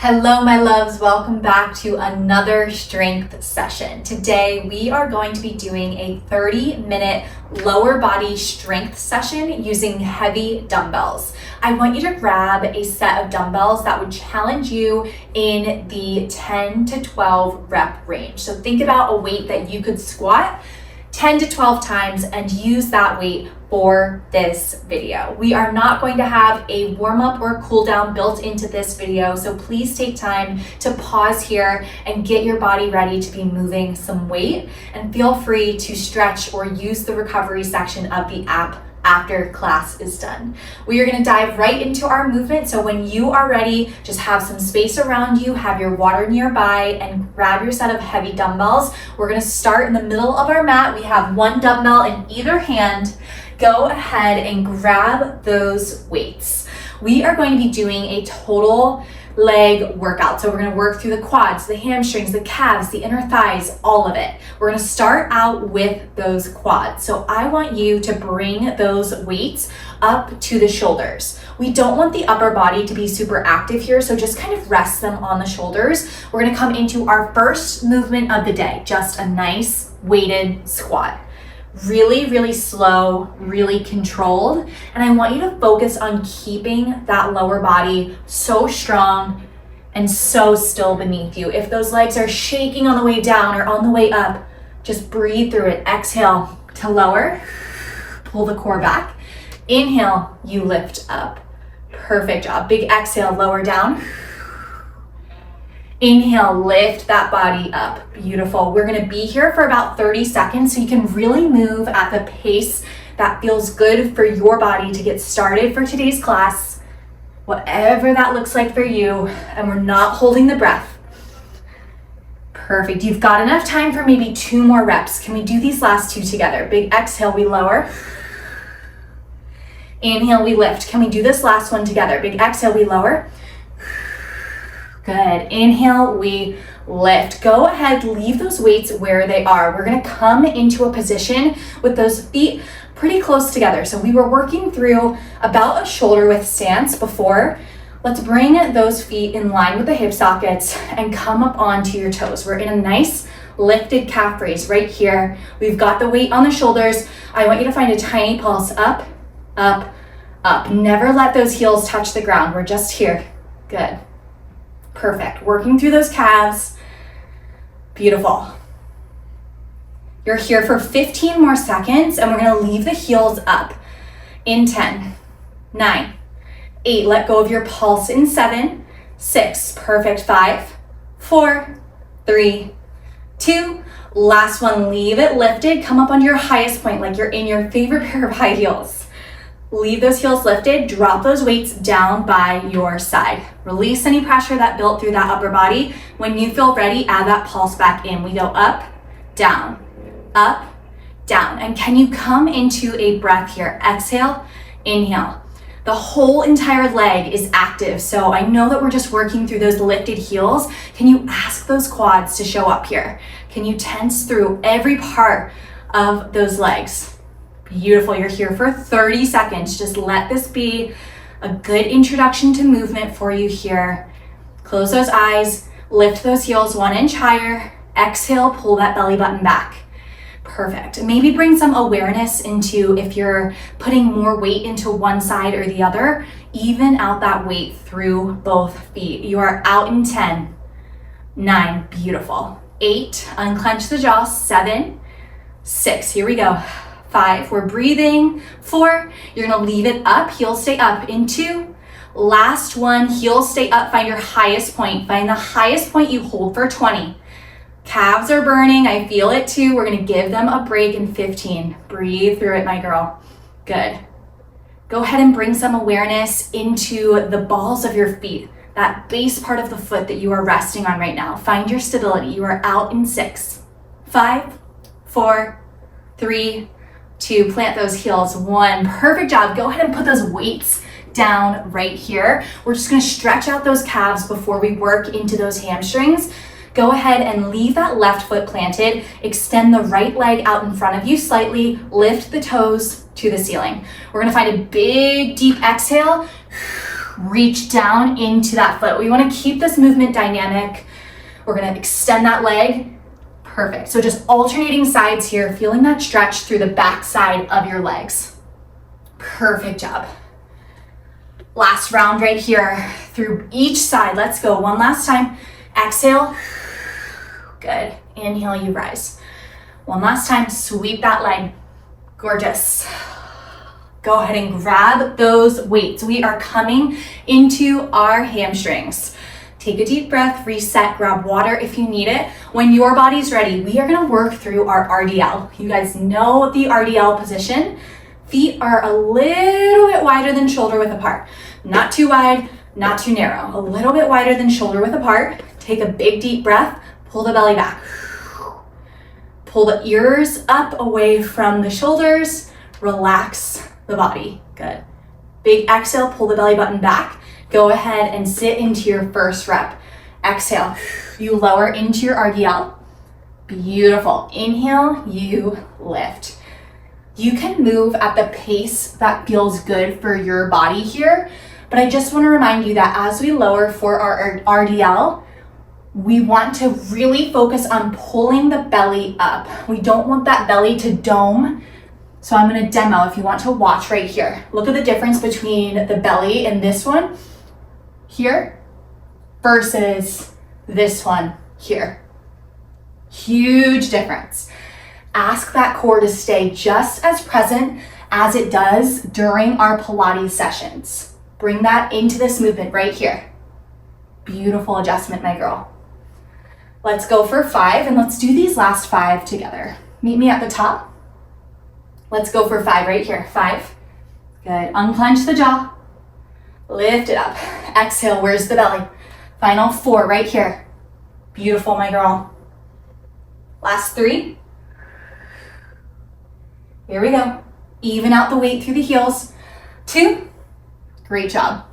Hello, my loves. Welcome back to another strength session. Today, we are going to be doing a 30-minute lower body strength session using heavy dumbbells. I want you to grab a set of dumbbells that would challenge you in the 10 to 12 rep range. So think about a weight that you could squat 10 to 12 times and use that weight for this video. We are not going to have a warm-up or cool down built into this video, so please take time to pause here and get your body ready to be moving some weight, and feel free to stretch or use the recovery section of the app after class is done. We are going to dive right into our movement, so when you are ready, just have some space around you, have your water nearby, and grab your set of heavy dumbbells. We're going to start in the middle of our mat. We have one dumbbell in either hand. Go ahead and grab those weights. We are going to be doing a total leg workout. So we're going to work through the quads, the hamstrings, the calves, the inner thighs, all of it. We're going to start out with those quads. So I want you to bring those weights up to the shoulders. We don't want the upper body to be super active here, so just kind of rest them on the shoulders. We're going to come into our first movement of the day, just a nice weighted squat. Really slow, really controlled. And I want you to focus on keeping that lower body so strong and so still beneath you. If those legs are shaking on the way down or on the way up, just breathe through it. Exhale to lower, pull the core back. Inhale, you lift up. Perfect job. Big exhale, lower down. Inhale, lift that body up. Beautiful. We're going to be here for about 30 seconds so you can really move at the pace that feels good for your body to get started for today's class, whatever that looks like for you, and we're not holding the breath. Perfect. You've got enough time for maybe 2 more reps. Can we do these last 2 together? Big exhale, we lower. Inhale, we lift. Can we do this last one together? Big exhale, we lower. Good. Inhale, we lift. Go ahead, leave those weights where they are. We're going to come into a position with those feet pretty close together. So we were working through about a shoulder width stance before. Let's bring those feet in line with the hip sockets and come up onto your toes. We're in a nice lifted calf raise right here. We've got the weight on the shoulders. I want you to find a tiny pulse up, up, up. Never let those heels touch the ground. We're just here. Good. Perfect. Working through those calves. Beautiful. You're here for 15 more seconds, and we're going to leave the heels up in 10, 9, 8. Let go of your pulse in 7, 6. Perfect. 5, 4, 3, 2. Last one. Leave it lifted. Come up onto your highest point like you're in your favorite pair of high heels. Leave those heels lifted, drop those weights down by your side. Release any pressure that built through that upper body. When you feel ready, add that pulse back in. We go up, down, and can you come into a breath here? Exhale, inhale. The whole entire leg is active, so I know that we're just working through those lifted heels. Can you ask those quads to show up here? Can you tense through every part of those legs? Beautiful. You're here for 30 seconds. Just let this be a good introduction to movement for you here. Close those eyes, lift those heels 1 inch higher. Exhale, pull that belly button back. Perfect. Maybe bring some awareness into if you're putting more weight into one side or the other. Even out that weight through both feet. You are out in 10, 9, beautiful. 8, unclench the jaw. 7, 6, here we go. 5, we're breathing. 4, you're gonna leave it up, heels stay up in 2. Last one, heels stay up, find your highest point. Find the highest point you hold for 20. Calves are burning, I feel it too. We're gonna give them a break in 15. Breathe through it, my girl. Good. Go ahead and bring some awareness into the balls of your feet, that base part of the foot that you are resting on right now. Find your stability. You are out in 6, 5, 4, 3, 2, plant those heels. 1, perfect job. Go ahead and put those weights down right here. We're just gonna stretch out those calves before we work into those hamstrings. Go ahead and leave that left foot planted. Extend the right leg out in front of you slightly. Lift the toes to the ceiling. We're gonna find a big, deep exhale. Reach down into that foot. We want to keep this movement dynamic. We're going to extend that leg. Perfect. So just alternating sides here, feeling that stretch through the back side of your legs. Perfect job. Last round right here through each side. Let's go. One last time. Exhale. Good. Inhale, you rise. One last time. Sweep that leg. Gorgeous. Go ahead and grab those weights. We are coming into our hamstrings. Take a deep breath, reset, grab water if you need it. When your body's ready, we are gonna work through our RDL. You guys know the RDL position. Feet are a little bit wider than shoulder width apart. Not too wide, not too narrow. A little bit wider than shoulder width apart. Take a big deep breath, pull the belly back. Pull the ears up away from the shoulders, relax the body. Good. Big exhale, pull the belly button back. Go ahead and sit into your first rep. Exhale, you lower into your RDL. Beautiful. Inhale, you lift. You can move at the pace that feels good for your body here, but I just want to remind you that as we lower for our RDL, we want to really focus on pulling the belly up. We don't want that belly to dome. So I'm going to demo if you want to watch right here. Look at the difference between the belly and this one here versus this one here. Huge difference. Ask that core to stay just as present as it does during our Pilates sessions. Bring that into this movement right here. Beautiful adjustment, my girl. Let's go for 5 and let's do these last 5 together. Meet me at the top. Let's go for 5 right here. 5. Good. Unclench the jaw. Lift it up. Exhale. Where's the belly? Final 4 right here. Beautiful, my girl. Last 3. Here we go. Even out the weight through the heels. 2. Great job.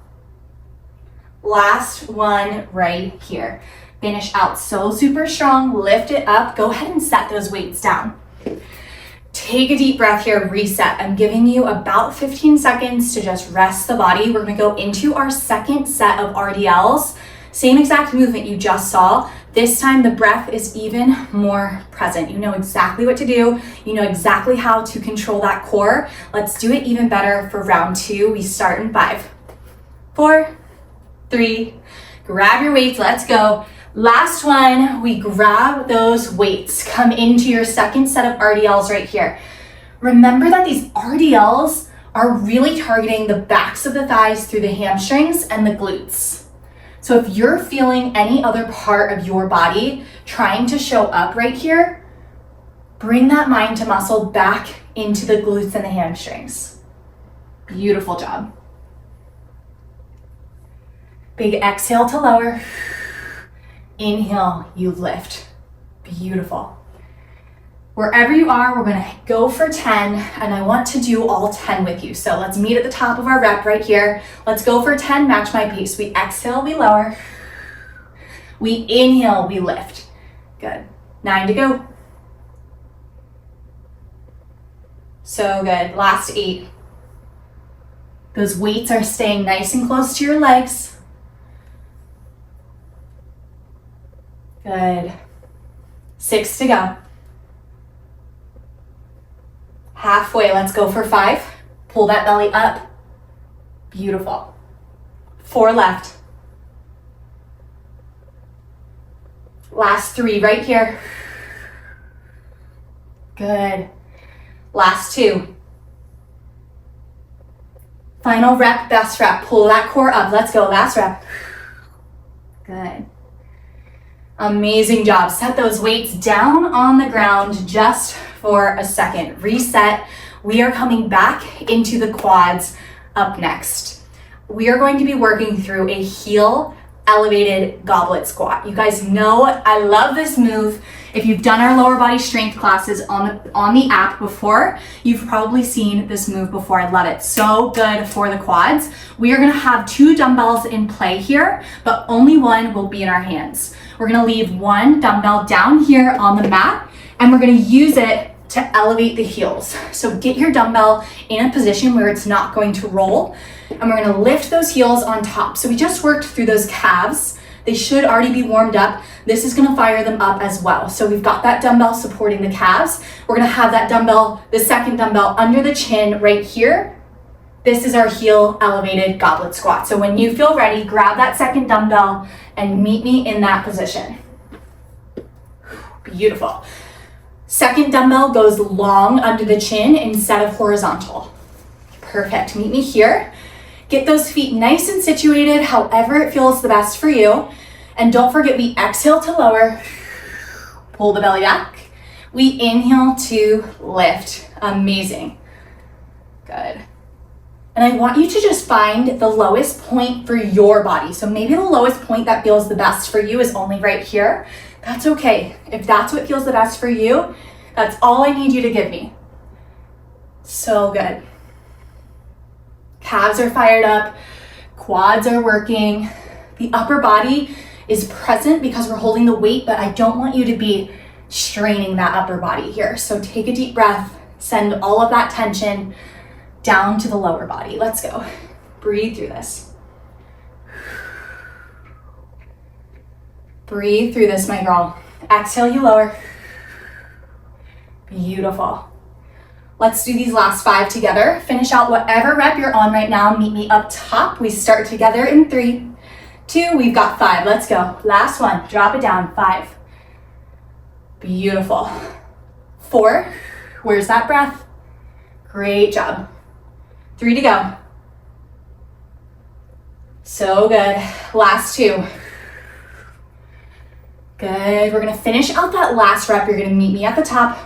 Last one right here. Finish out so super strong. Lift it up. Go ahead and set those weights down. Take a deep breath here, reset. I'm giving you about 15 seconds to just rest the body. We're gonna go into our second set of RDLs. Same exact movement you just saw. This time the breath is even more present. You know exactly what to do. You know exactly how to control that core. Let's do it even better for round 2. We start in 5, 4, 3, grab your weights, let's go. Last one, we grab those weights. Come into your second set of RDLs right here. Remember that these RDLs are really targeting the backs of the thighs through the hamstrings and the glutes. So if you're feeling any other part of your body trying to show up right here, bring that mind to muscle back into the glutes and the hamstrings. Beautiful job. Big exhale to lower. Inhale, you lift. Beautiful. Wherever you are, we're gonna go for 10, and I want to do all 10 with you. So let's meet at the top of our rep right here. Let's go for 10, match my pace. We exhale, we lower. We inhale, we lift. Good. 9 to go. So good. Last 8. Those weights are staying nice and close to your legs. Good. 6 to go. Halfway, let's go for 5. Pull that belly up. Beautiful. 4 left. Last 3 right here. Good. Last 2. Final rep, best rep. Pull that core up. Let's go. Last rep. Good. Amazing job. Set those weights down on the ground just for a second. Reset. We are coming back into the quads up next. We are going to be working through a heel elevated goblet squat. You guys know I love this move. If you've done our lower body strength classes on the app before, you've probably seen this move before. I love it. So good for the quads. We are gonna have 2 dumbbells in play here, but only one will be in our hands. We're gonna leave one dumbbell down here on the mat, and we're gonna use it to elevate the heels. So get your dumbbell in a position where it's not going to roll, and we're gonna lift those heels on top. So we just worked through those calves. They should already be warmed up. This is gonna fire them up as well. So we've got that dumbbell supporting the calves. We're gonna have that dumbbell, the second dumbbell under the chin right here. This is our heel elevated goblet squat. So when you feel ready, grab that second dumbbell and meet me in that position. Beautiful. Second dumbbell goes long under the chin instead of horizontal. Perfect. Meet me here. Get those feet nice and situated, however it feels the best for you. And don't forget, we exhale to lower, pull the belly back. We inhale to lift. Amazing. Good. And I want you to just find the lowest point for your body. So maybe the lowest point that feels the best for you is only right here. That's okay. If that's what feels the best for you, that's all I need you to give me. So good. Calves are fired up, quads are working. The upper body is present because we're holding the weight, but I don't want you to be straining that upper body here. So take a deep breath, send all of that tension down to the lower body. Let's go. Breathe through this. Breathe through this, my girl. Exhale, you lower. Beautiful. Let's do these last 5 together. Finish out whatever rep you're on right now. Meet me up top. We start together in 3, 2, we've got 5. Let's go. Last one. Drop it down. 5. Beautiful. 4. Where's that breath? Great job. 3 to go. So good. Last 2. Good. We're gonna finish out that last rep. You're gonna meet me at the top.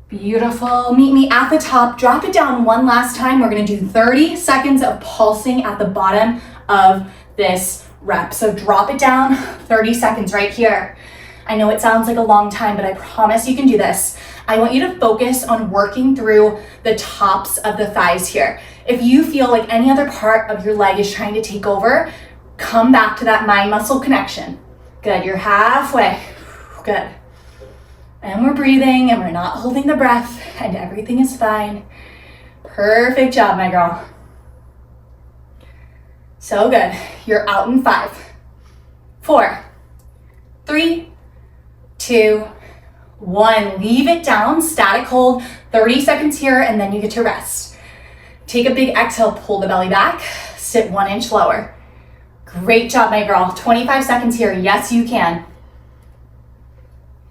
Beautiful. Meet me at the top. Drop it down one last time. We're gonna do 30 seconds of pulsing at the bottom of this rep. So drop it down, 30 seconds right here. I know it sounds like a long time, but I promise you can do this. I want you to focus on working through the tops of the thighs here. If you feel like any other part of your leg is trying to take over, come back to that mind-muscle connection. Good, you're halfway. Good. And we're breathing and we're not holding the breath and everything is fine. Perfect job, my girl. So good. You're out in 5, 4, 3, 2, 1. Leave it down, static hold, 30 seconds here, and then you get to rest. Take a big exhale, pull the belly back, sit 1 inch lower. Great job, my girl. 25 seconds here. Yes, you can.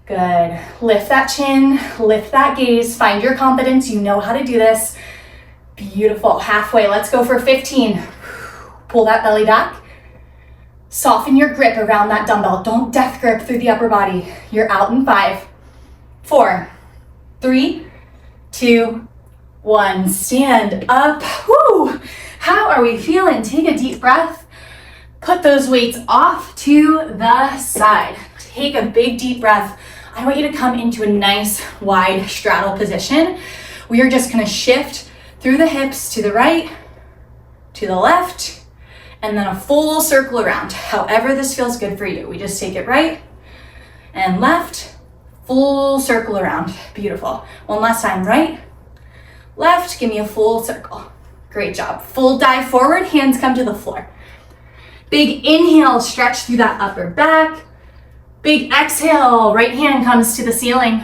Good. Lift that chin, lift that gaze, find your confidence. You know how to do this. Beautiful. Halfway. Let's go for 15. Pull that belly back. Soften your grip around that dumbbell. Don't death grip through the upper body. You're out in 5, 4, 3, 2, 1. Stand up. Woo! How are we feeling? Take a deep breath. Put those weights off to the side. Take a big deep breath. I want you to come into a nice wide straddle position. We are just gonna shift through the hips to the right, to the left, and then a full circle around. However this feels good for you. We just take it right and left, full circle around. Beautiful. One last time, right, left, give me a full circle. Great job. Full dive forward, hands come to the floor. Big inhale, stretch through that upper back. Big exhale, right hand comes to the ceiling.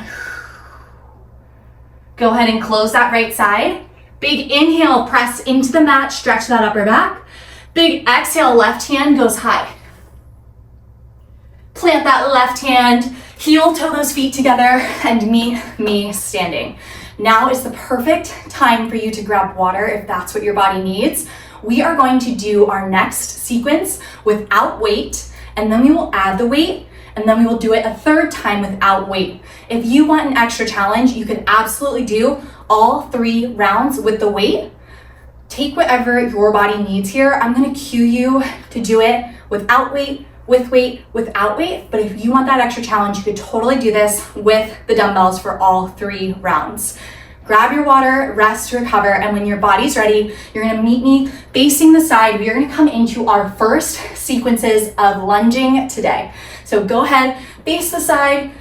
Go ahead and close that right side. Big inhale, press into the mat, stretch that upper back. Big exhale, left hand goes high. Plant that left hand, heel toe those feet together, and meet me standing. Now is the perfect time for you to grab water if that's what your body needs. We are going to do our next sequence without weight, and then we will add the weight, and then we will do it a 3rd time without weight. If you want an extra challenge, you can absolutely do all 3 rounds with the weight. Take whatever your body needs here. I'm gonna cue you to do it without weight, with weight, without weight, but if you want that extra challenge, you could totally do this with the dumbbells for all 3 rounds. Grab your water, rest, recover, and when your body's ready, you're gonna meet me facing the side. We are gonna come into our first sequences of lunging today. So go ahead, face the side,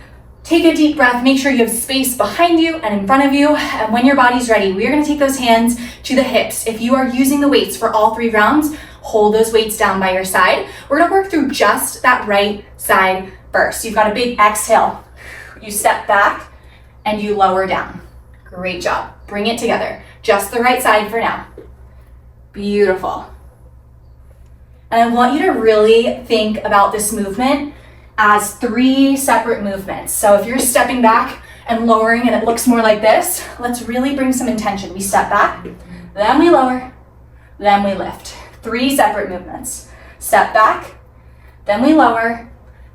Take a deep breath, make sure you have space behind you and in front of you, and when your body's ready, we are gonna take those hands to the hips. If you are using the weights for all 3 rounds, hold those weights down by your side. We're gonna work through just that right side first. You've got a big exhale. You step back and you lower down. Great job. Bring it together. Just the right side for now. Beautiful. And I want you to really think about this movement as 3 separate movements. So if you're stepping back and lowering and it looks more like this, let's really bring some intention. We step back, then we lower, then we lift. 3 separate movements. Step back, then we lower,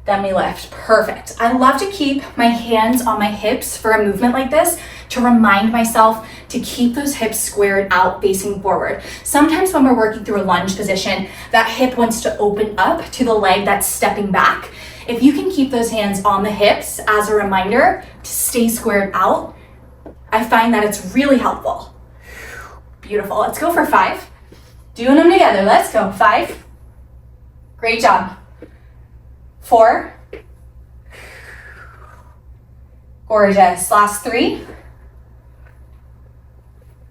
then we lift. Perfect. I love to keep my hands on my hips for a movement like this to remind myself to keep those hips squared out facing forward. Sometimes when we're working through a lunge position, that hip wants to open up to the leg that's stepping back. If you can keep those hands on the hips as a reminder to stay squared out, I find that it's really helpful. Beautiful. Let's go for 5. Doing them together. Let's go. 5. Great job. 4. Gorgeous. Last 3.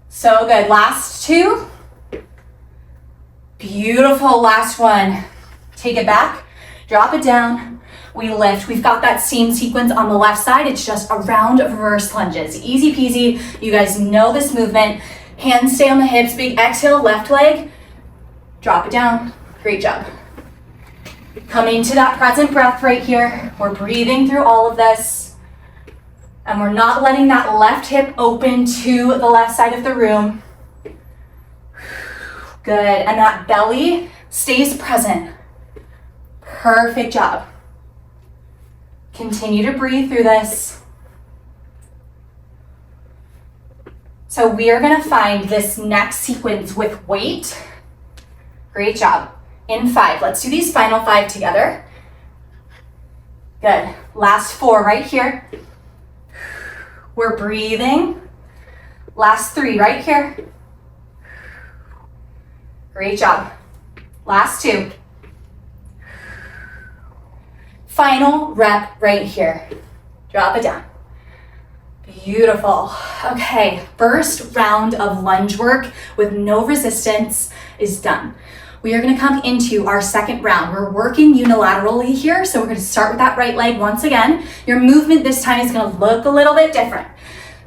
So good. Last 2. Beautiful. Last 1. Take it back. Drop it down. We lift. We've got that same sequence on the left side. It's just a round of reverse lunges. Easy peasy. You guys know this movement. Hands stay on the hips. Big exhale, left leg. Drop it down. Great job. Come into that present breath right here. We're breathing through all of this. And we're not letting that left hip open to the left side of the room. Good. And that belly stays present. Perfect job. Continue to breathe through this. So we are gonna find this next sequence with weight. Great job. In 5, let's do these final 5 together. Good. Last 4 right here. We're breathing. Last 3 right here. Great job. Last 2. Final rep right here. Drop it down. Beautiful. Okay, first round of lunge work with no resistance is done. We are gonna come into our second round. We're working unilaterally here, so we're gonna start with that right leg once again. Your movement this time is gonna look a little bit different.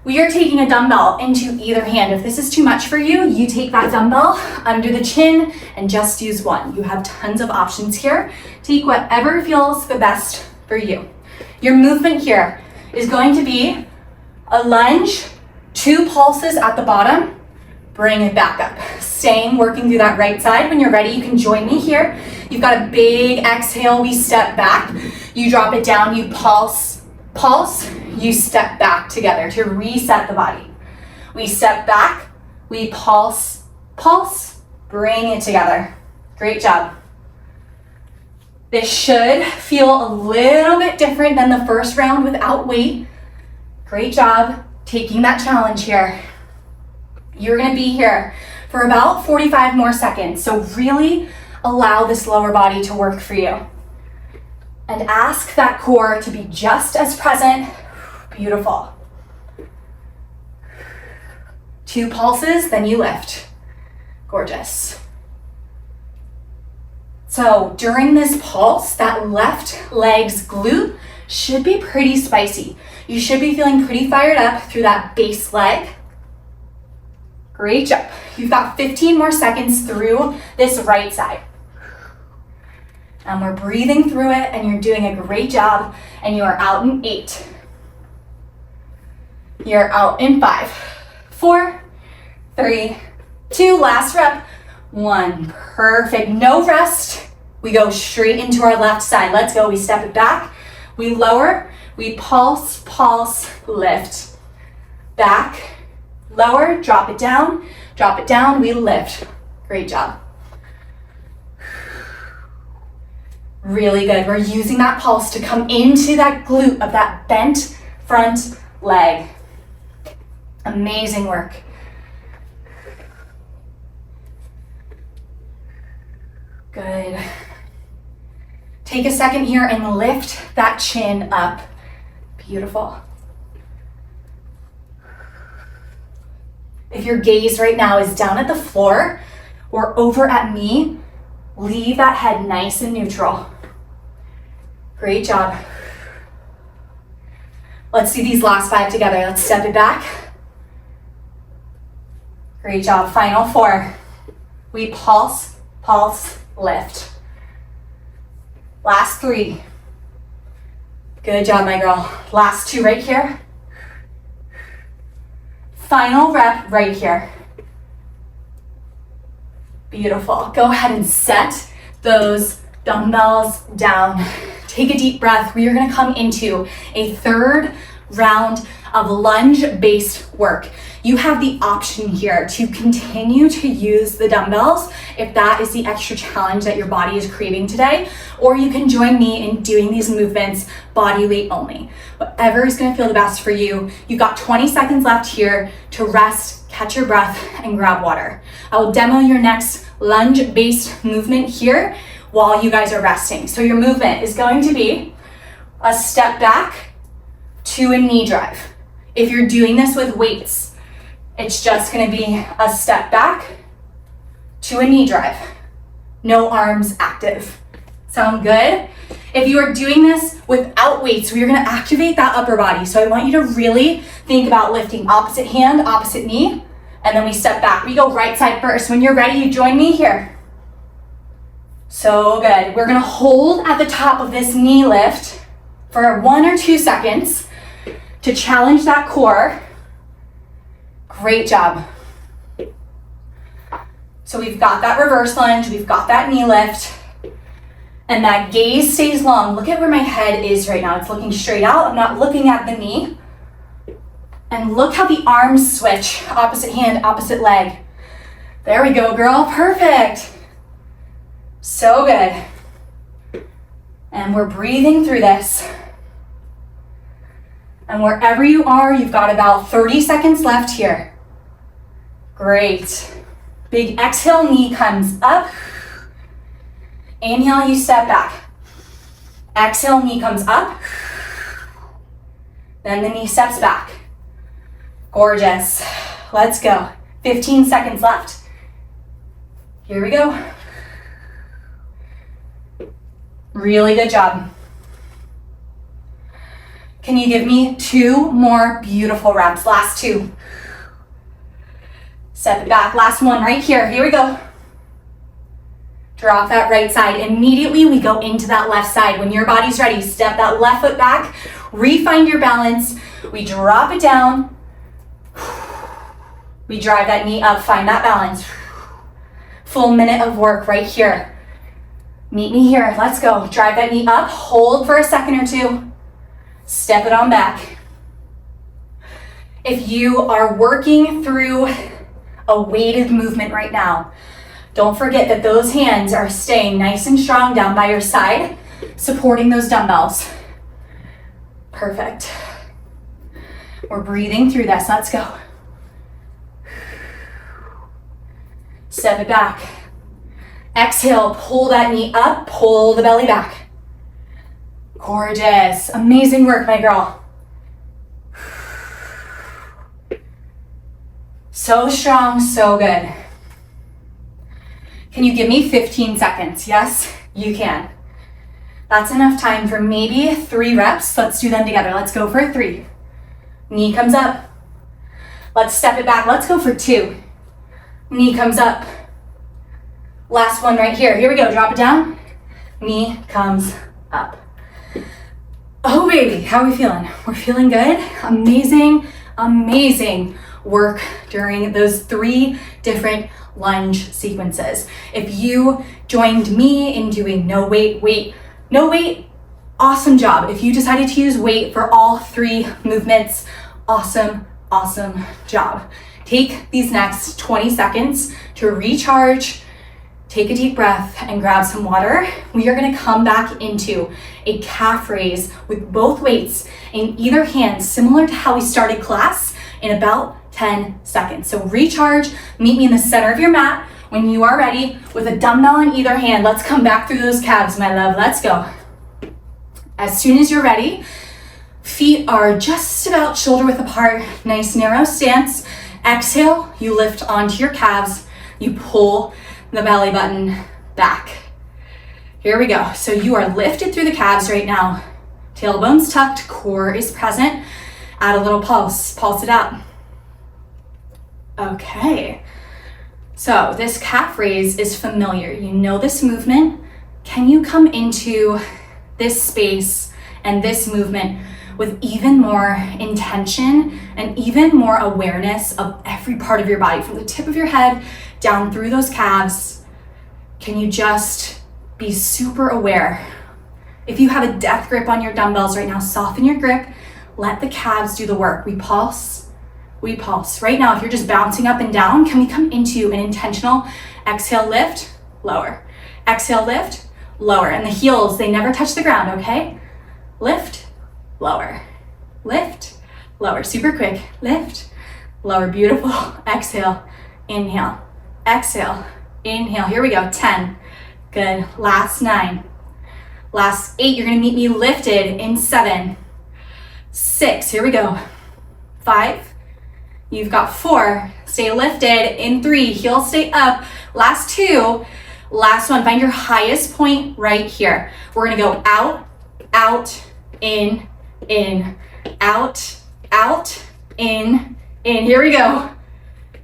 We are taking a dumbbell into either hand. If this is too much for you, you take that dumbbell under the chin and just use one. You have tons of options here. Take whatever feels the best for you. Your movement here is going to be a lunge, 2 pulses at the bottom, bring it back up. Staying, working through that right side. When you're ready, you can join me here. You've got a big exhale, we step back. You drop it down, you pulse, you step back together to reset the body. We step back, we pulse, bring it together. Great job. This should feel a little bit different than the first round without weight. Great job taking that challenge here. You're gonna be here for about 45 more seconds, so really allow this lower body to work for you. And ask that core to be just as present. Beautiful. 2 pulses, then you lift. Gorgeous. So during this pulse, that left leg's glute should be pretty spicy. You should be feeling pretty fired up through that base leg. Great job. You've got 15 more seconds through this right side. And we're breathing through it, and you're doing a great job, and you are out in 8. You're out in 5, 4, 3, 2, last rep, 1. Perfect. No rest. We go straight into our left side. Let's go. We step it back. We lower. We pulse, lift. Back, lower, drop it down, we lift. Great job. Really good. We're using that pulse to come into that glute of that bent front leg. Amazing work. Good. Take a second here and lift that chin up. Beautiful. If your gaze right now is down at the floor or over at me, leave that head nice and neutral. Great job. Let's do these last 5 together. Let's step it back. Great job. Final 4. We pulse, pulse, lift. Last 3. Good job, my girl. Last 2 right here. Final rep right here. Beautiful. Go ahead and set those dumbbells down. Take a deep breath. We are going to come into a 3rd round of lunge-based work. You have the option here to continue to use the dumbbells if that is the extra challenge that your body is craving today, or you can join me in doing these movements body weight only. Whatever is going to feel the best for you. You've got 20 seconds left here to rest, catch your breath, and grab water. I will demo your next lunge-based movement here while you guys are resting. So your movement is going to be a step back to a knee drive. If you're doing this with weights, it's just going to be a step back to a knee drive. No arms active. Sound good? If you are doing this without weights, we are going to activate that upper body. So I want you to really think about lifting opposite hand, opposite knee, and then we step back. We go right side first. When you're ready, you join me here. So good. We're going to hold at the top of this knee lift for 1 or 2 seconds to challenge that core. Great job. So we've got that reverse lunge, we've got that knee lift, and that gaze stays long. Look at where my head is right now. It's looking straight out. I'm not looking at the knee. And look how the arms switch. Opposite hand, opposite leg. There we go, girl. Perfect. So good. And we're breathing through this. And wherever you are, you've got about 30 seconds left here. Great. Big exhale, knee comes up. Inhale, you step back. Exhale, knee comes up. Then the knee steps back. Gorgeous. Let's go. 15 seconds left. Here we go. Really good job. Can you give me 2 more beautiful reps? Last 2. Step it back. Last 1 right here. Here we go. Drop that right side. Immediately we go into that left side. When your body's ready, step that left foot back. Re-find your balance. We drop it down. We drive that knee up. Find that balance. Full minute of work right here. Meet me here. Let's go. Drive that knee up. Hold for a second or 2. Step it on back. If you are working through a weighted movement right now, don't forget that those hands are staying nice and strong down by your side, supporting those dumbbells. Perfect. We're breathing through this. Let's go. Step it back. Exhale, pull that knee up, pull the belly back. Gorgeous. Amazing work, my girl. So strong, so good. Can you give me 15 seconds? Yes, you can. That's enough time for maybe 3 reps. Let's do them together. Let's go for 3. Knee comes up. Let's step it back. Let's go for 2. Knee comes up. Last one right here. Here we go. Drop it down. Knee comes up. Oh, baby. How are we feeling? We're feeling good. Amazing, amazing work during those 3 different lunge sequences. If you joined me in doing no weight, awesome job. If you decided to use weight for all 3 movements, awesome job. Take these next 20 seconds to recharge, take a deep breath, and grab some water. We are gonna come back into a calf raise with both weights in either hand, similar to how we started class, in about 10 seconds. So recharge, meet me in the center of your mat when you are ready with a dumbbell in either hand. Let's come back through those calves, my love. Let's go. As soon as you're ready, Feet are just about shoulder width apart, nice narrow stance. Exhale, you lift onto your calves, you pull the belly button back. Here we go. So you are lifted through the calves right now. Tailbones tucked, core is present. Add a little pulse it out. Okay. So this calf raise is familiar. You know this movement. Can you come into this space and this movement with even more intention and even more awareness of every part of your body, from the tip of your head down through those calves? Can you just be super aware? If you have a death grip on your dumbbells right now, soften your grip. Let the calves do the work. We pulse. Right now, if you're just bouncing up and down, can we come into an intentional exhale, lift, lower. Exhale, lift, lower. And the heels, they never touch the ground, okay? Lift, lower. Lift, lower. Super quick. Lift, lower. Beautiful. Exhale, inhale. Exhale, inhale. Here we go. 10. Good. Last 9. Last 8. You're going to meet me lifted in 7. 6. Here we go. 5. You've got 4, stay lifted in 3, heels stay up. Last 2, last 1, find your highest point right here. We're gonna go out, out, in, out, out, in. Here we go.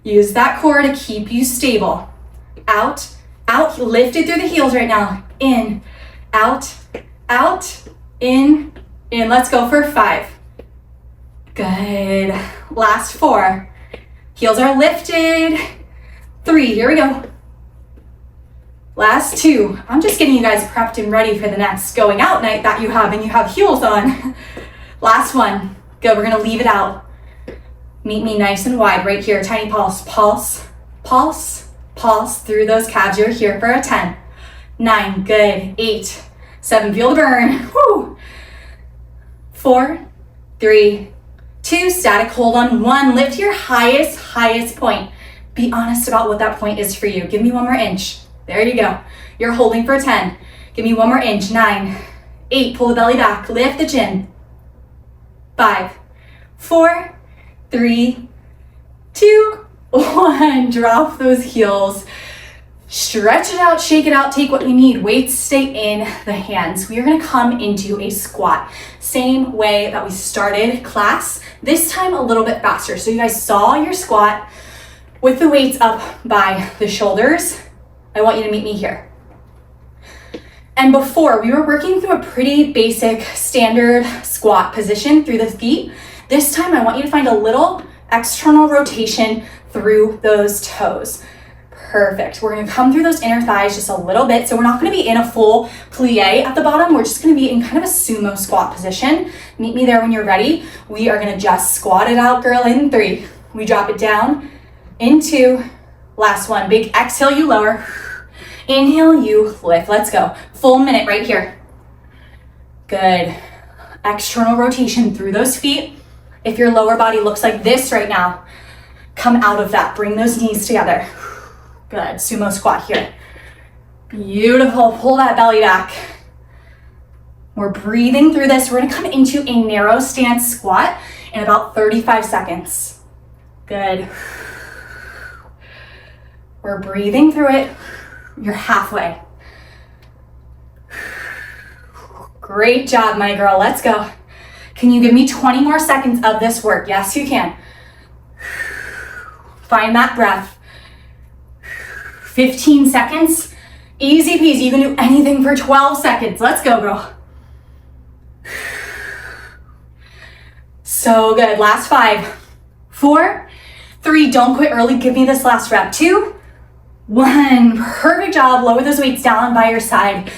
Use that core to keep you stable. Out, out, lifted through the heels right now. In, out, in. Let's go for 5. Good. Last 4. Heels are lifted. 3. Here we go. Last 2. I'm just getting you guys prepped and ready for the next going out night that you have, and you have heels on. Last 1. Good. We're going to leave it out. Meet me nice and wide right here. Tiny pulse. Pulse. Pulse. Pulse through those calves. You're here for a 10. 9. Good. 8. 7. Feel the burn. Woo. 4. 3. 2, static hold on 1. Lift your highest point. Be honest about what that point is for you. Give me 1 more inch. There you go. You're holding for 10. Give me 1 more inch. 9, 8, pull the belly back. Lift the chin. 5, 4, 3, 2, 1. Drop those heels. Stretch it out, shake it out, take what you need. Weights stay in the hands. We are gonna come into a squat. Same way that we started class, this time a little bit faster. So you guys saw your squat with the weights up by the shoulders. I want you to meet me here. And before, we were working through a pretty basic standard squat position through the feet. This time I want you to find a little external rotation through those toes. Perfect. We're going to come through those inner thighs just a little bit. So we're not going to be in a full plie at the bottom. We're just going to be in kind of a sumo squat position. Meet me there when you're ready. We are going to just squat it out, girl, in 3. We drop it down in 2. Last 1. Big exhale, you lower. Inhale, you lift. Let's go. Full minute right here. Good. External rotation through those feet. If your lower body looks like this right now, come out of that. Bring those knees together. Good, sumo squat here. Beautiful, pull that belly back. We're breathing through this. We're gonna come into a narrow stance squat in about 35 seconds. Good. We're breathing through it. You're halfway. Great job, my girl, let's go. Can you give me 20 more seconds of this work? Yes, you can. Find that breath. 15 seconds, easy peasy. You can do anything for 12 seconds. Let's go, girl. So good. Last 5, 4, 3. Don't quit early. Give me this last rep. 2, 1. Perfect job. Lower those weights down by your side.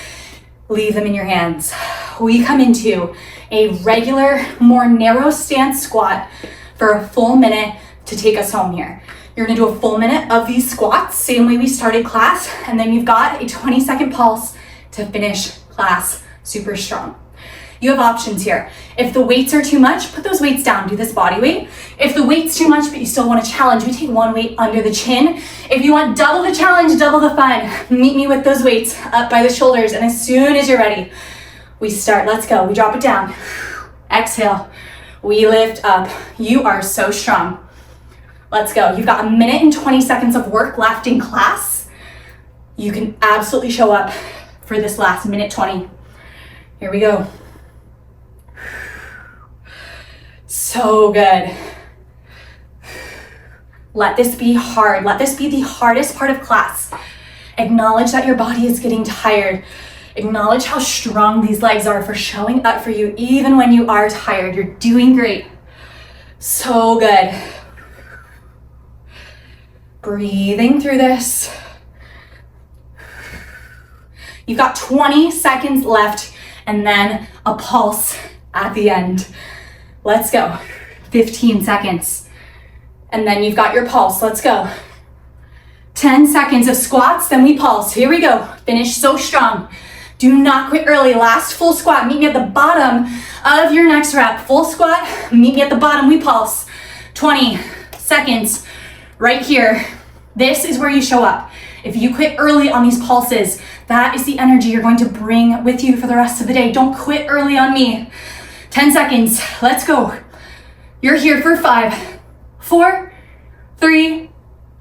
Leave them in your hands. We come into a regular, more narrow stance squat for a full minute to take us home here. You're gonna do a full minute of these squats, same way we started class, and then you've got a 20-second pulse to finish class super strong. You have options here. If the weights are too much, put those weights down, do this body weight. If the weight's too much, but you still want to challenge, we take 1 weight under the chin. If you want double the challenge, double the fun, meet me with those weights up by the shoulders, and as soon as you're ready, we start. Let's go. We drop it down. exhale, we lift up. You are so strong. Let's go. You've got 1 minute and 20 seconds of work left in class. You can absolutely show up for this last minute 20. Here we go. So good. Let this be hard. Let this be the hardest part of class. Acknowledge that your body is getting tired. Acknowledge how strong these legs are for showing up for you even when you are tired. You're doing great. So good. Breathing through this. You've got 20 seconds left and then a pulse at the end. Let's go. 15 seconds. And then you've got your pulse. Let's go. 10 seconds of squats, then we pulse. Here we go. Finish so strong. Do not quit early. Last full squat. Meet me at the bottom of your next rep. Full squat. Meet me at the bottom. We pulse. 20 seconds right here. This is where you show up. If you quit early on these pulses, that is the energy you're going to bring with you for the rest of the day. Don't quit early on me. 10 seconds. Let's go. You're here for 5, 4, 3,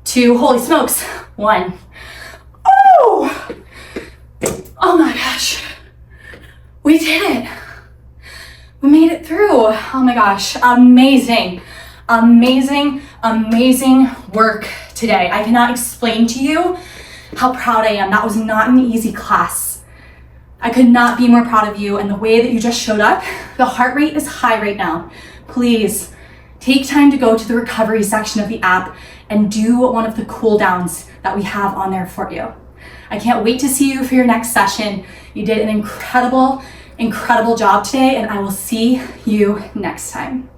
2, holy smokes, 1. Oh! Oh my gosh. We did it. We made it through. Oh my gosh. Amazing. Amazing, amazing work today. I cannot explain to you how proud I am. That was not an easy class. I could not be more proud of you and the way that you just showed up. The heart rate is high right now. Please take time to go to the recovery section of the app and do one of the cool downs that we have on there for you. I can't wait to see you for your next session. You did an incredible, incredible job today, and I will see you next time.